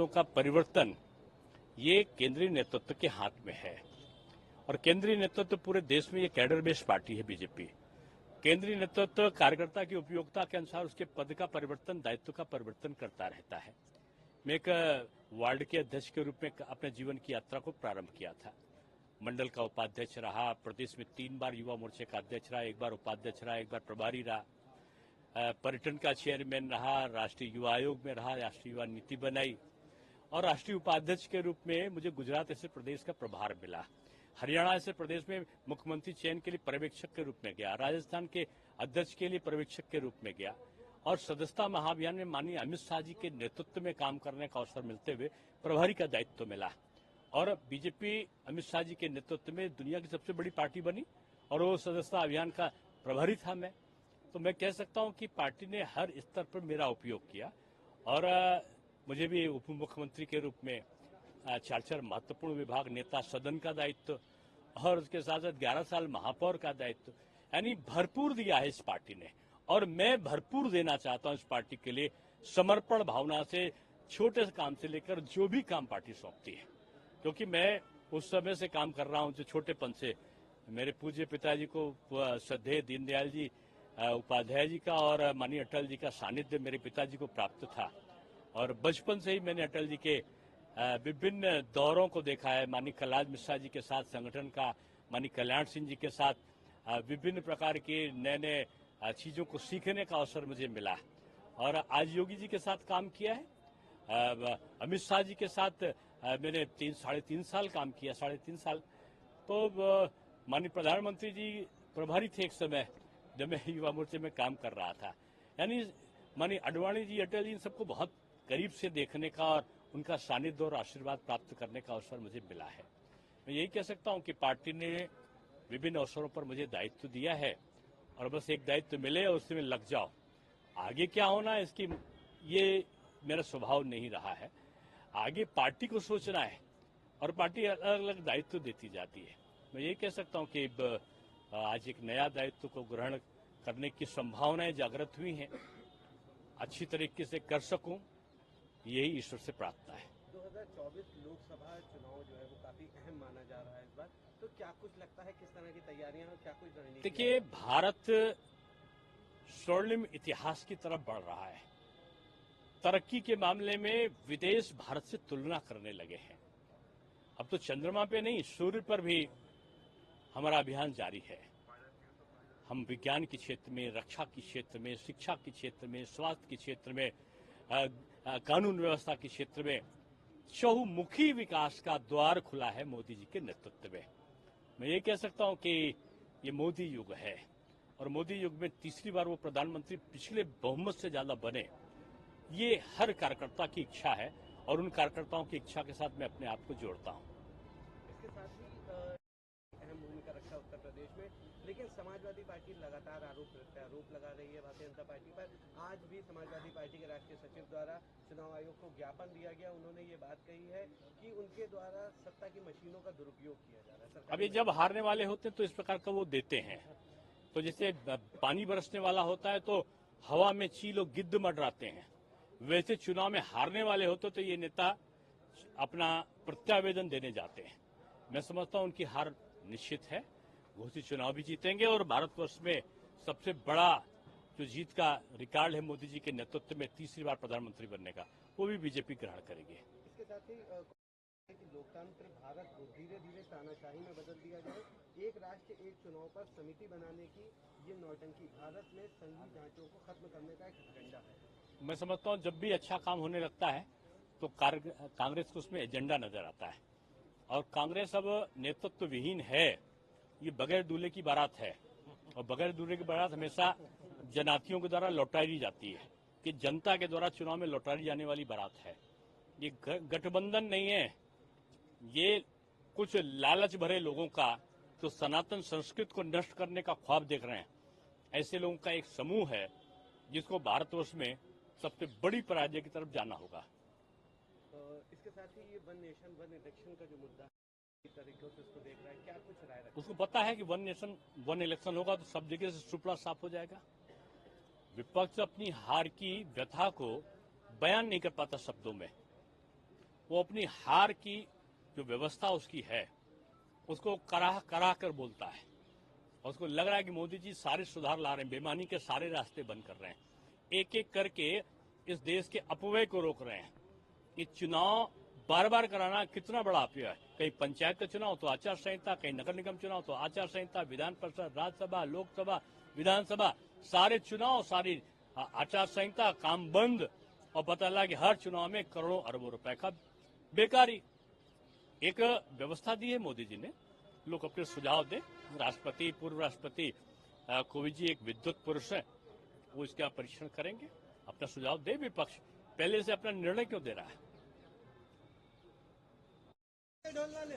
दायित्वों का परिवर्तन ये केंद्रीय नेतृत्व के हाथ में है और केंद्रीय नेतृत्व पूरे देश में ये कैडर बेस्ड पार्टी है बीजेपी। केंद्रीय नेतृत्व कार्यकर्ता की उपयोगिता के अनुसार उसके पद का परिवर्तन, दायित्व का परिवर्तन करता रहता है। मैं एक वार्ड के अध्यक्ष के रूप में अपने जीवन की यात्रा को प्रारंभ किया था। मंडल का उपाध्यक्ष रहा, प्रदेश में 3 बार युवा मोर्चे का अध्यक्ष रहा, 1 बार उपाध्यक्ष रहा, 1 बार प्रभारी रहा, पर्यटन का चेयरमैन रहा, राष्ट्रीय युवा आयोग में रहा, राष्ट्रीय युवा नीति बनाई और राष्ट्रीय उपाध्यक्ष के रूप में मुझे गुजरात ऐसे प्रदेश का प्रभार मिला। हरियाणा ऐसे प्रदेश में मुख्यमंत्री चयन के लिए पर्यवेक्षक के रूप में गया, राजस्थान के अध्यक्ष के लिए पर्यवेक्षक के रूप में गया और सदस्यता महाअभियान में माननीय अमित शाह जी के नेतृत्व में काम करने का अवसर मिलते हुए प्रभारी का दायित्व मिला और बीजेपी अमित शाह जी के नेतृत्व में दुनिया की सबसे बड़ी पार्टी बनी और वो सदस्यता अभियान का प्रभारी था मैं। तो मैं कह सकता हूं कि पार्टी ने हर स्तर पर मेरा उपयोग किया और मुझे भी उप मुख्यमंत्री के रूप में 4 महत्वपूर्ण विभाग, नेता सदन का दायित्व और उसके साथ साथ 11 साल महापौर का दायित्व, यानी भरपूर दिया है इस पार्टी ने और मैं भरपूर देना चाहता हूं इस पार्टी के लिए समर्पण भावना से, छोटे से काम से लेकर जो भी काम पार्टी सौंपती है, क्योंकि मैं उस समय से काम कर रहा हूं जो छोटेपन से मेरे पूज्य पिताजी को श्रद्धेय दीनदयाल जी उपाध्याय जी का और माननीय अटल जी का सानिध्य मेरे पिताजी को प्राप्त था और बचपन से ही मैंने अटल जी के विभिन्न दौरों को देखा है। माननीय कलराज मिश्रा जी के साथ संगठन का, माननीय कल्याण सिंह जी के साथ विभिन्न प्रकार के नए नए चीजों को सीखने का अवसर मुझे मिला और आज योगी जी के साथ काम किया है। अमित शाह जी के साथ मैंने 3.5 साल काम किया, 3.5 साल। तो माननीय प्रधानमंत्री जी प्रभारी थे एक समय जब मैं युवा मोर्चे में काम कर रहा था, यानी माननीय आडवाणी जी, अटल जी, इन सबको बहुत करीब से देखने का और उनका सानिध्य और आशीर्वाद प्राप्त करने का अवसर मुझे मिला है। मैं यही कह सकता हूं कि पार्टी ने विभिन्न अवसरों पर मुझे दायित्व दिया है और बस एक दायित्व मिले और उसमें लग जाओ। आगे क्या होना है इसकी ये मेरा स्वभाव नहीं रहा है। आगे पार्टी को सोचना है और पार्टी अलग अलग दायित्व देती जाती है। मैं यही कह सकता हूं कि आज एक नया दायित्व को ग्रहण करने की संभावनाएं जागृत हुई हैं, अच्छी तरीके से कर सकूं, यही ईश्वर से प्रार्थना है। 2024 लोकसभा चुनाव जो है वो काफी अहम माना जा रहा है इस बार, तो क्या कुछ लगता है, किस तरह की तैयारियां और क्या कुछ रणनीति? देखिए, भारत स्वर्णिम इतिहास की तरफ बढ़ रहा है। तरक्की के मामले में विदेश भारत से तुलना करने लगे हैं। अब तो चंद्रमा पे नहीं, सूर्य पर भी हमारा अभियान जारी है। हम विज्ञान के क्षेत्र में, रक्षा के क्षेत्र में, शिक्षा के क्षेत्र में, स्वास्थ्य के क्षेत्र में, कानून व्यवस्था के क्षेत्र में चहुमुखी विकास का द्वार खुला है मोदी जी के नेतृत्व में। मैं ये कह सकता हूं कि ये मोदी युग है और मोदी युग में तीसरी बार वो प्रधानमंत्री पिछले बहुमत से ज्यादा बने, ये हर कार्यकर्ता की इच्छा है और उन कार्यकर्ताओं की इच्छा के साथ मैं अपने आप को जोड़ता हूं। इसके साथ ही अहम भूमिका रखा उत्तर प्रदेश में, लेकिन समाजवादी पार्टी लगातार आरोप लगा रही है भारतीय जनता पार्टी पर। आज भी समाजवादी पार्टी के राष्ट्रीय सचिव द्वारा चुनाव आयोग को ज्ञापन दिया गया। उन्होंने ये बात कही है कि उनके द्वारा सत्ता की मशीनों का दुरुपयोग किया जा रहा है। अभी जब हारने वाले होते हैं तो इस प्रकार का वो देते हैं, तो जैसे पानी बरसने वाला होता है तो हवा में चील और गिद्ध मंडराते हैं, वैसे चुनाव में हारने वाले होते तो ये नेता अपना प्रत्यावेदन देने जाते हैं। मैं समझता हूं उनकी हार निश्चित है, घोषित चुनाव भी जीतेंगे और भारतवर्ष में सबसे बड़ा जो जीत का रिकॉर्ड है मोदी जी के नेतृत्व में तीसरी बार प्रधानमंत्री बनने का, वो भी बीजेपी ग्रहण करेगी। इसके साथ ही लोकतंत्र भारत को धीरे धीरे तानाशाही में बदल दिया जाए, एक राष्ट्र एक चुनाव पर समिति बनाने की ये नौटंकी भारत में संघीय ढांचों को खत्म करने का एक एजेंडा है। मैं समझता हूँ जब भी अच्छा काम होने लगता है तो कांग्रेस को उसमें एजेंडा नजर आता है और कांग्रेस अब नेतृत्व विहीन है। ये बगैर दूल्हे की बारात है और बगैर दूल्हे की बारात हमेशा जनातियों के द्वारा लौटाई जाती है कि जनता के द्वारा चुनाव में लौटाई जाने वाली बारात है। ये गठबंधन नहीं है, ये कुछ लालच भरे लोगों का जो सनातन संस्कृति को नष्ट करने का ख्वाब देख रहे हैं, ऐसे लोगों का एक समूह है जिसको भारतवर्ष में सबसे बड़ी पराजय की तरफ जाना होगा। इसके साथ ही ये वन नेशन वन इलेक्शन का जो मुद्दा है, तरीकों से उसको देख रहा है, क्या कुछ राय रखता है? उसको पता है कि वन नेशन वन इलेक्शन होगा तो सब जगह से सुपड़ा साफ हो जाएगा। विपक्ष अपनी हार की व्यथा को बयान नहीं कर पाता शब्दों में, वो अपनी हार की जो व्यवस्था उसकी है उसको कराह कराह कर बोलता है। और उसको लग रहा है कि मोदी जी सारे सुधार ला रहे हैं, बेईमानी के सारे रास्ते बंद कर रहे हैं, एक एक करके इस देश के अपव्यय को रोक रहे हैं। ये चुनाव बार बार कराना कितना बड़ा अपव्यय है। कहीं पंचायत का चुनाव तो आचार संहिता, कहीं नगर निगम चुनाव तो आचार संहिता, विधान परिषद, राज्यसभा, लोकसभा, विधानसभा, सारे चुनाव, सारी आचार संहिता, काम बंद। और पता लगा कि हर चुनाव में करोड़ों अरबों रुपए का बेकारी। एक व्यवस्था दी है मोदी जी ने, लोग अपने सुझाव दें। राष्ट्रपति, पूर्व राष्ट्रपति कोविंद जी एक विद्युत पुरुष है, वो इसका परीक्षण करेंगे, अपना सुझाव दे। विपक्ष पहले से अपना निर्णय क्यों दे रहा है? ढोल वाले